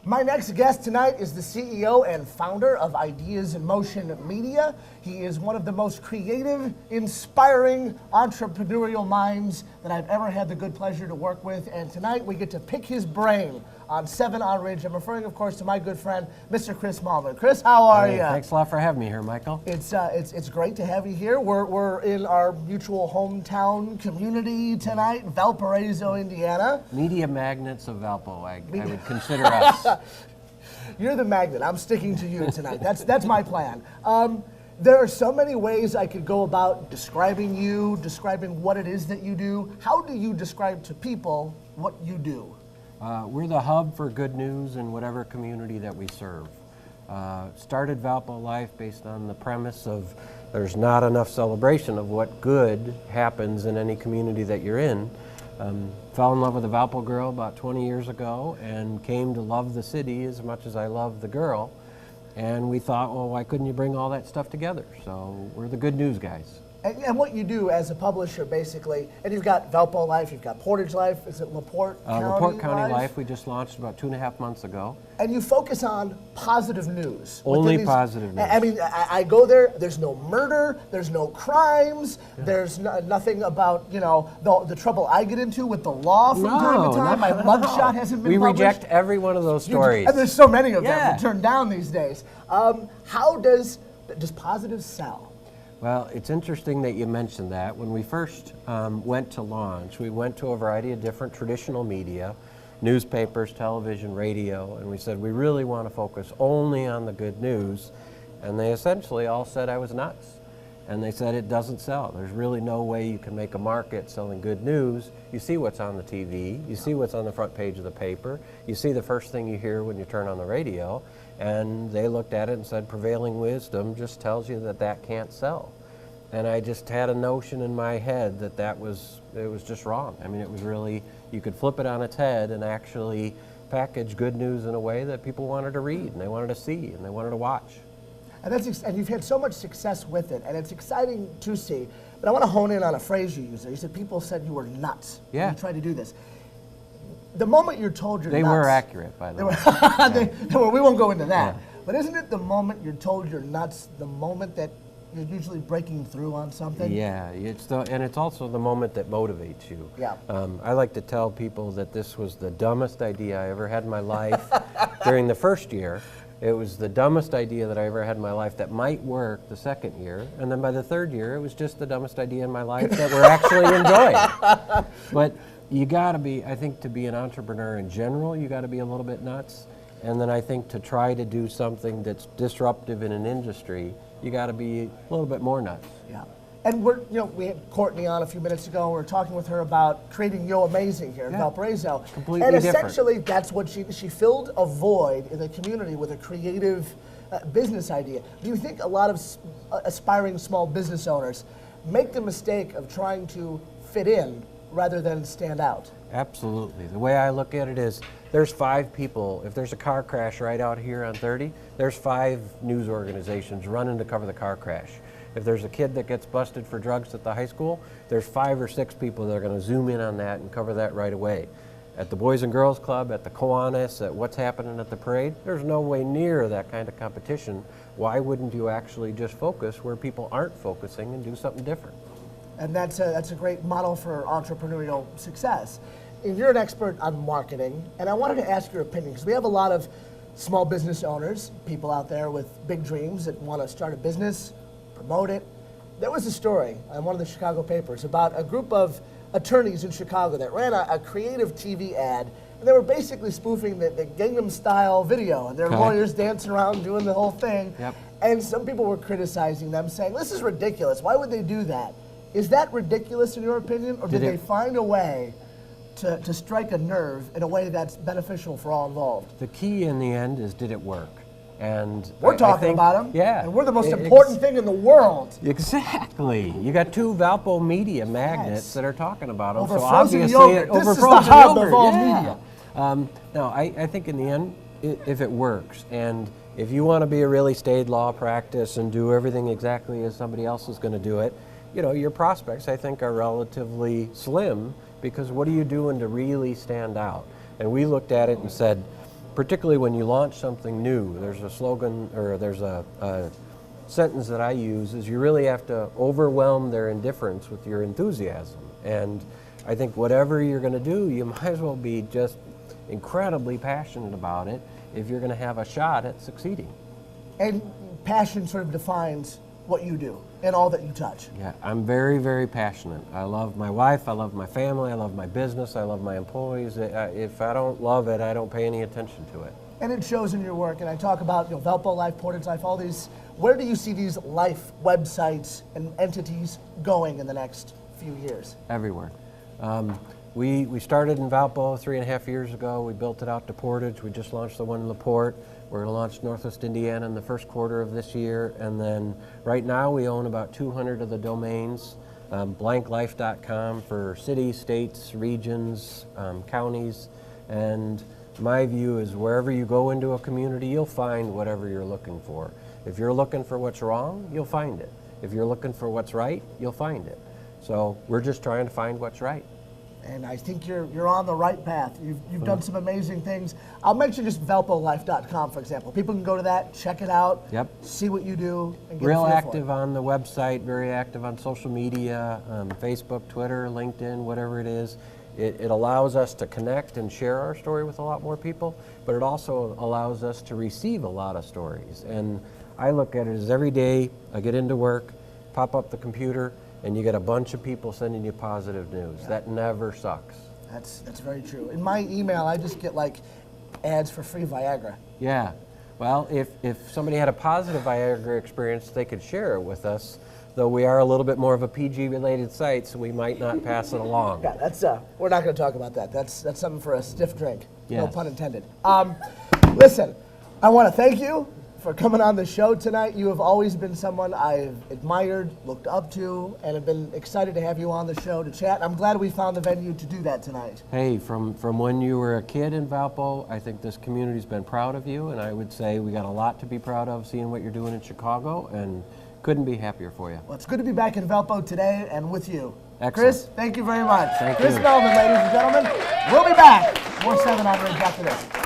My next guest tonight is the CEO and founder of Ideas in Motion Media. He is one of the most creative, inspiring, entrepreneurial minds that I've ever had the good pleasure to work with. And tonight we get to pick his brain on 7 on Ridge. I'm referring, of course, to my good friend, Mr. Chris Mahlmann. Chris, how are you? Thanks a lot for having me here, Michael. It's great to have you here. We're in our mutual hometown community tonight, Valparaiso, Indiana. Media magnets of Valpo, I would consider us. You're the magnet. I'm sticking to you tonight. That's my plan. There are so many ways I could go about describing you, describing what it is that you do. How do you describe to people what you do? We're the hub for good news in whatever community that we serve. Started Valpo Life based on the premise of there's not enough celebration of what good happens in any community that you're in. Fell in love with a Valpo girl about 20 years ago and came to love the city as much as I love the girl. And we thought, well, why couldn't you bring all that stuff together? So we're the good news guys. And what you do as a publisher, basically, and you've got Valpo Life, you've got Portage Life, is it LaPorte County Life? LaPorte County Life, we just launched about 2.5 months ago. And you focus on positive news. Only positive news. I mean, I go there, there's no murder, there's no crimes, there's nothing about, you know, the trouble I get into with the law from time to time. My mugshot hasn't been published. We reject every one of those stories. And there's so many of them that turn down these days. How does positive sell? Well, it's interesting that you mentioned that. When we first went to launch, we went to a variety of different traditional media, newspapers, television, radio, and we said we really want to focus only on the good news. And they essentially all said I was nuts. And they said it doesn't sell. There's really no way you can make a market selling good news. You see what's on the TV, you see what's on the front page of the paper, you see the first thing you hear when you turn on the radio, and they looked at it and said prevailing wisdom just tells you that that can't sell. And I just had a notion in my head that it was just wrong. I mean, it was really, you could flip it on its head and actually package good news in a way that people wanted to read and they wanted to see and they wanted to watch. And you've had so much success with it, and it's exciting to see. But I want to hone in on a phrase you used there. You said people said you were nuts when you tried to do this. The moment you're told you're nuts... They were accurate, by the way. Well, we won't go into that. Yeah. But isn't it the moment you're told you're nuts, the moment that you're usually breaking through on something? Yeah, and it's also the moment that motivates you. Yeah. I like to tell people that this was the dumbest idea I ever had in my life during the first year. It was the dumbest idea that I ever had in my life that might work the second year. And then by the third year, it was just the dumbest idea in my life that we're actually enjoying. But you gotta be, I think to be an entrepreneur in general, you gotta be a little bit nuts. And then I think to try to do something that's disruptive in an industry, you gotta be a little bit more nuts. Yeah. And we had Courtney on a few minutes ago. We were talking with her about creating Yo Amazing here in Valparaiso. Completely and different. Essentially, that's what she filled a void in the community with a creative business idea. Do you think a lot of aspiring small business owners make the mistake of trying to fit in rather than stand out? Absolutely. The way I look at it is there's 5 people. If there's a car crash right out here on 30, there's 5 news organizations running to cover the car crash. If there's a kid that gets busted for drugs at the high school, there's 5 or 6 people that are going to zoom in on that and cover that right away. At the Boys and Girls Club, at the Kiwanis, at what's happening at the parade, there's no way near that kind of competition. Why wouldn't you actually just focus where people aren't focusing and do something different? And that's a great model for entrepreneurial success. And you're an expert on marketing, and I wanted to ask your opinion, because we have a lot of small business owners, people out there with big dreams that want to start a business, promote it. There was a story on one of the Chicago papers about a group of attorneys in Chicago that ran a creative TV ad, and they were basically spoofing the Gangnam Style video, and their lawyers dancing around doing the whole thing. Yep. And some people were criticizing them, saying, this is ridiculous. Why would they do that? Is that ridiculous in your opinion, or did they find a way to strike a nerve in a way that's beneficial for all involved? The key in the end is, did it work? And we're talking about them. Yeah. And we're the most important thing in the world. Exactly. You got 2 Valpo media magnets that are talking about them. Over so frozen obviously yogurt. Over this is frozen the hub yogurt. of all media. No, I think in the end, if it works, and if you want to be a really staid law practice and do everything exactly as somebody else is going to do it, your prospects, I think, are relatively slim, because what are you doing to really stand out? And we looked at it and said, particularly when you launch something new. There's a slogan, or there's a sentence that I use, is you really have to overwhelm their indifference with your enthusiasm. And I think whatever you're going to do, you might as well be just incredibly passionate about it if you're going to have a shot at succeeding. And passion sort of defines what you do and all that you touch. Yeah, I'm very, very passionate. I love my wife, I love my family, I love my business, I love my employees. If I don't love it, I don't pay any attention to it. And it shows in your work. And I talk about Valpo Life, Portage Life, all these. Where do you see these life websites and entities going in the next few years? Everywhere. We started in Valpo 3.5 years ago. We built it out to Portage. We just launched the one in LaPorte. We're going to launch Northwest Indiana in the first quarter of this year. And then right now we own about 200 of the domains. Blanklife.com for cities, states, regions, counties. And my view is wherever you go into a community, you'll find whatever you're looking for. If you're looking for what's wrong, you'll find it. If you're looking for what's right, you'll find it. So we're just trying to find what's right. And I think you're on the right path. You've done some amazing things. I'll mention just valpolife.com, for example. People can go to that, check it out, see what you do, and get real a feel active for it. on the website, very active on social media, Facebook, Twitter, LinkedIn, whatever it is. It allows us to connect and share our story with a lot more people, but it also allows us to receive a lot of stories. And I look at it as every day I get into work, pop up the computer, and you get a bunch of people sending you positive news. That never sucks. That's very true. In my email, I just get like ads for free Viagra. Yeah. Well, if somebody had a positive Viagra experience, they could share it with us. Though we are a little bit more of a PG-related site, so we might not pass it along. Yeah, that's we're not going to talk about that. That's something for a stiff drink. Yes. No pun intended. Listen, I want to thank you for coming on the show tonight. You have always been someone I've admired, looked up to, and have been excited to have you on the show to chat. I'm glad we found the venue to do that tonight. Hey, from when you were a kid in Valpo, I think this community's been proud of you, and I would say we got a lot to be proud of seeing what you're doing in Chicago, and couldn't be happier for you. Well, it's good to be back in Valpo today and with you. Excellent. Chris, thank you very much. Thank Chris you. Mahlmann, ladies and gentlemen. We'll be back. More 7 on Ridge after this.